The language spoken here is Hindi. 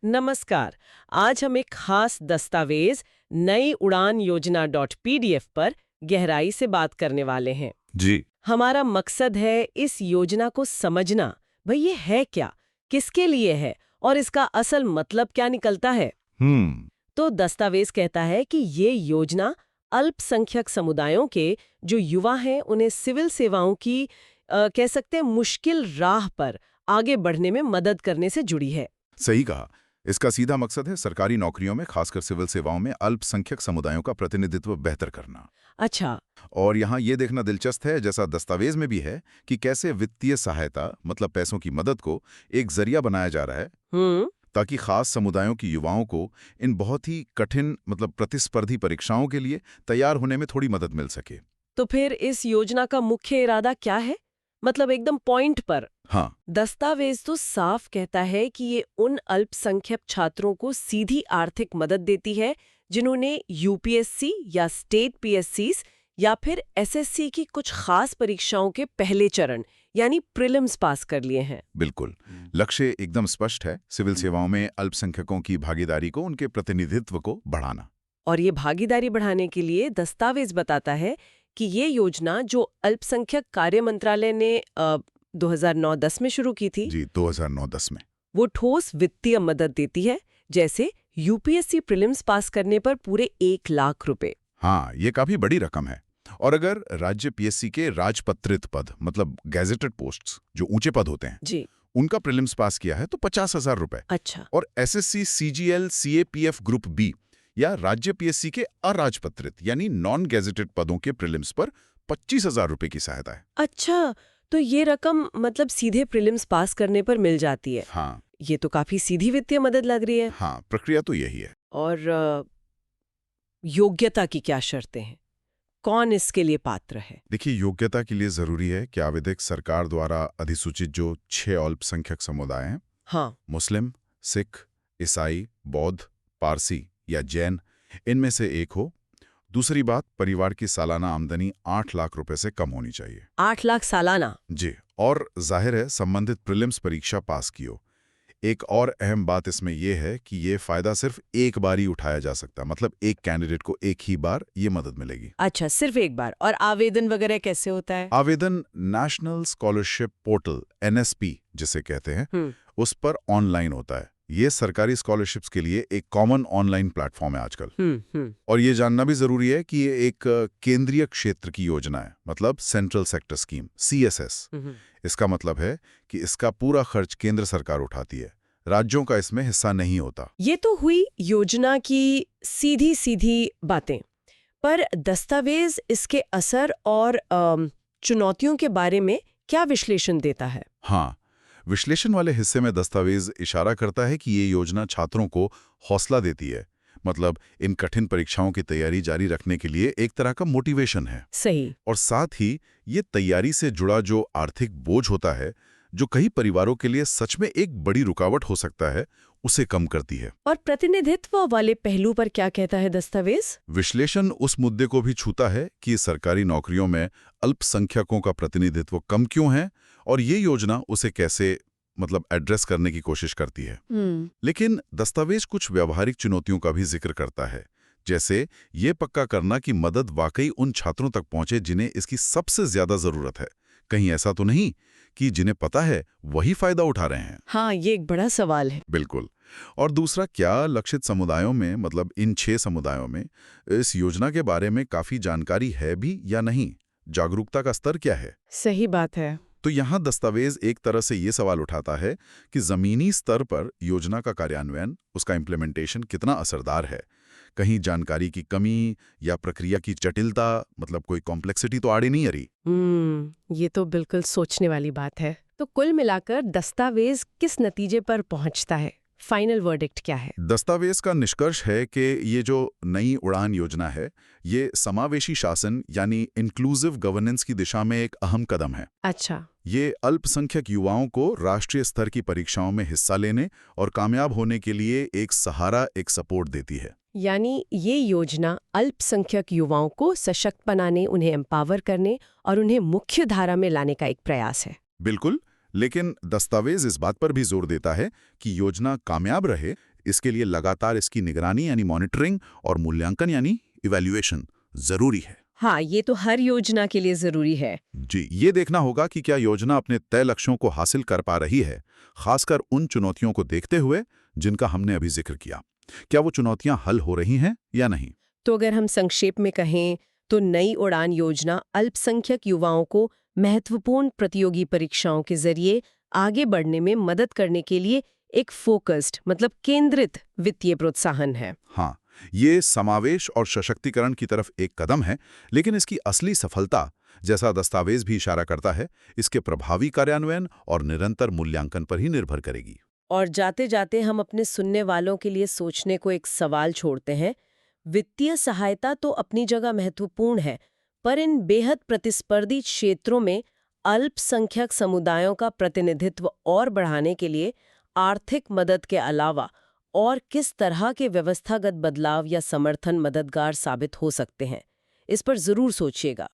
नमस्कार। आज हम एक खास दस्तावेज नई उड़ान योजना .pdf पर गहराई से बात करने वाले हैं। जी। हमारा मकसद है इस योजना को समझना। भाई ये है क्या, किसके लिए है और इसका असल मतलब क्या निकलता है। तो दस्तावेज कहता है कि ये योजना अल्पसंख्यक समुदायों के जो युवा हैं उन्हें सिविल सेवाओं की कह सकते हैं मुश्किल राह पर आगे बढ़ने में मदद करने से जुड़ी है। सही कहा। इसका सीधा मकसद है सरकारी नौकरियों में, खासकर सिविल सेवाओं में अल्पसंख्यक समुदायों का प्रतिनिधित्व बेहतर करना। अच्छा। और यहाँ ये देखना दिलचस्प है, जैसा दस्तावेज में भी है, कि कैसे वित्तीय सहायता मतलब पैसों की मदद को एक जरिया बनाया जा रहा है ताकि खास समुदायों की युवाओं को इन बहुत ही कठिन मतलब प्रतिस्पर्धी परीक्षाओं के लिए तैयार होने में थोड़ी मदद मिल सके। तो फिर इस योजना का मुख्य इरादा क्या है, मतलब एकदम पॉइंट पर। हाँ, दस्तावेज तो साफ कहता है कि ये उन अल्पसंख्यक छात्रों को सीधी आर्थिक मदद देती है जिन्होंने यूपीएससी या स्टेट पीएससीज या फिर एसएससी की कुछ खास परीक्षाओं के पहले चरण यानी प्रीलिम्स पास कर लिए हैं। बिल्कुल। लक्ष्य एकदम स्पष्ट है, सिविल सेवाओं में अल्पसंख्यकों की भागीदारी को, उनके प्रतिनिधित्व को बढ़ाना। और ये भागीदारी बढ़ाने के लिए दस्तावेज बताता है कि ये योजना जो अल्पसंख्यक कार्य मंत्रालय ने 2009-10 में शुरू की थी, जी, 2009-10 में वो ठोस वित्तीय मदद देती है, जैसे यूपीएससी प्रीलिम्स पास करने पर पूरे 1 लाख रुपए। हाँ, ये काफी बड़ी रकम है। और अगर राज्य पीएससी के राजपत्रित पद मतलब गैजेटेड पोस्ट्स जो ऊंचे पद होते हैं जी। उनका प्रीलिम्स पास किया है तो 50,000 रुपए। अच्छा। और SSC CGL CAPF group B या राज्य पीएससी के अराजपत्रित यानी नॉन गैजेटेड पदों के प्रीलिम्स पर 25,000 रुपए की सहायता है। अच्छा, तो ये रकम मतलब सीधे प्रीलिम्स पास करने पर मिल जाती है। हाँ ये तो काफी सीधी वित्तीय मदद लग रही है। हाँ, प्रक्रिया तो यही है। और योग्यता की क्या शर्तें हैं, कौन इसके लिए पात्र है? देखिए, योग्यता के लिए जरूरी है कि आवेदक सरकार द्वारा अधिसूचित जो 6 अल्पसंख्यक समुदाय हैं, हाँ। मुस्लिम, सिख, ईसाई, बौद्ध, पारसी या जैन, इनमें से एक हो। दूसरी बात, परिवार की सालाना आमदनी 8 लाख रुपए से कम होनी चाहिए। 8 लाख सालाना? जी। और जाहिर है संबंधित प्रीलिम्स परीक्षा पास की हो। एक और अहम बात इसमें यह है कि ये फायदा सिर्फ एक बार ही उठाया जा सकता, मतलब एक कैंडिडेट को एक ही बार ये मदद मिलेगी। अच्छा, सिर्फ एक बार। और आवेदन वगैरह कैसे होता है? आवेदन नेशनल स्कॉलरशिप पोर्टल एनएसपी जिसे कहते हैं उस पर ऑनलाइन होता है। ये सरकारी स्कॉलरशिप्स के लिए एक कॉमन ऑनलाइन प्लेटफॉर्म है आजकल। और ये जानना भी जरूरी है कि ये एक केंद्रीय क्षेत्र की योजना है, मतलब सेंट्रल सेक्टर स्कीम सीएसएस। इसका मतलब है कि इसका पूरा खर्च केंद्र सरकार उठाती है, राज्यों का इसमें हिस्सा नहीं होता। ये तो हुई योजना की सीधी सीधी बातें, पर दस्तावेज इसके असर और चुनौतियों के बारे में क्या विश्लेषण देता है? हाँ, विश्लेषण वाले हिस्से में दस्तावेज इशारा करता है कि ये योजना छात्रों को हौसला देती है, मतलब इन कठिन परीक्षाओं की तैयारी जारी रखने के लिए एक तरह का मोटिवेशन है। सही। और साथ ही ये तैयारी से जुड़ा जो आर्थिक बोझ होता है, जो कई परिवारों के लिए सच में एक बड़ी रुकावट हो सकता है, उसे कम करती है। और प्रतिनिधित्व वाले पहलू पर क्या कहता है दस्तावेज? विश्लेषण उस मुद्दे को भी छूता है कि सरकारी नौकरियों में अल्पसंख्यकों का प्रतिनिधित्व कम क्यों है और ये योजना उसे कैसे मतलब एड्रेस करने की कोशिश करती है। लेकिन दस्तावेज कुछ व्यावहारिक चुनौतियों का भी जिक्र करता है, जैसे ये पक्का करना कि मदद वाकई उन छात्रों तक पहुंचे जिन्हें इसकी सबसे ज्यादा जरूरत है। कहीं ऐसा तो नहीं कि जिन्हें पता है वही फायदा उठा रहे हैं। हाँ, ये एक बड़ा सवाल है। बिल्कुल। और दूसरा, क्या लक्षित समुदायों में मतलब इन 6 समुदायों में इस योजना के बारे में काफी जानकारी है भी या नहीं? जागरूकता का स्तर क्या है? सही बात है। तो यहाँ दस्तावेज एक तरह से ये सवाल उठाता है कि जमीनी स्तर पर योजना का कार्यान्वयन, उसका इम्प्लीमेंटेशन कितना असरदार है। कहीं जानकारी की कमी या प्रक्रिया की जटिलता, मतलब कोई कॉम्प्लेक्सिटी तो आड़े नहीं आ रही। ये तो बिल्कुल सोचने वाली बात है। तो कुल मिलाकर दस्तावेज किस नतीजे पर पहुंचता है? फाइनल वर्डिक्ट क्या है? दस्तावेज का निष्कर्ष है कि ये जो नई उड़ान योजना है, ये समावेशी शासन यानी इंक्लूसिव गवर्नेंस की दिशा में एक अहम कदम है। अच्छा। ये अल्पसंख्यक युवाओं को राष्ट्रीय स्तर की परीक्षाओं में हिस्सा लेने और कामयाब होने के लिए एक सहारा, एक सपोर्ट देती है। यानी ये योजना अल्पसंख्यक युवाओं को सशक्त बनाने, उन्हें एम्पावर करने और उन्हें मुख्य धारा में लाने का एक प्रयास है। बिल्कुल। लेकिन दस्तावेज इस बात पर भी जोर देता है कि योजना कामयाब रहे, इसके लिए लगातार इसकी निगरानी यानी मॉनिटरिंग और मूल्यांकन यानी इवैल्यूएशन जरूरी है। हाँ, ये तो हर योजना के लिए जरूरी है। जी, ये देखना होगा कि क्या योजना अपने तय लक्ष्यों को हासिल कर पा रही है, खासकर उन चुनौतियों को देखते हुए जिनका हमने अभी जिक्र किया। क्या वो चुनौतियां हल हो रही हैं या नहीं? तो अगर हम संक्षेप में कहें तो नई उड़ान योजना अल्पसंख्यक युवाओं को महत्वपूर्ण प्रतियोगी परीक्षाओं के जरिए आगे बढ़ने में मदद करने के लिए एक फोकस्ड मतलब केंद्रित वित्तीय प्रोत्साहन है। हाँ, ये समावेश और सशक्तिकरण की तरफ एक कदम है, लेकिन इसकी असली सफलता, जैसा दस्तावेज भी इशारा करता है, इसके प्रभावी कार्यान्वयन और निरंतर मूल्यांकन पर ही निर्भर करेगी। और जाते जाते हम अपने सुनने वालों के लिए सोचने को एक सवाल छोड़ते हैं। वित्तीय सहायता तो अपनी जगह महत्वपूर्ण है, पर इन बेहद प्रतिस्पर्धी क्षेत्रों में अल्पसंख्यक समुदायों का प्रतिनिधित्व और बढ़ाने के लिए आर्थिक मदद के अलावा और किस तरह के व्यवस्थागत बदलाव या समर्थन मददगार साबित हो सकते हैं, इस पर जरूर सोचिएगा।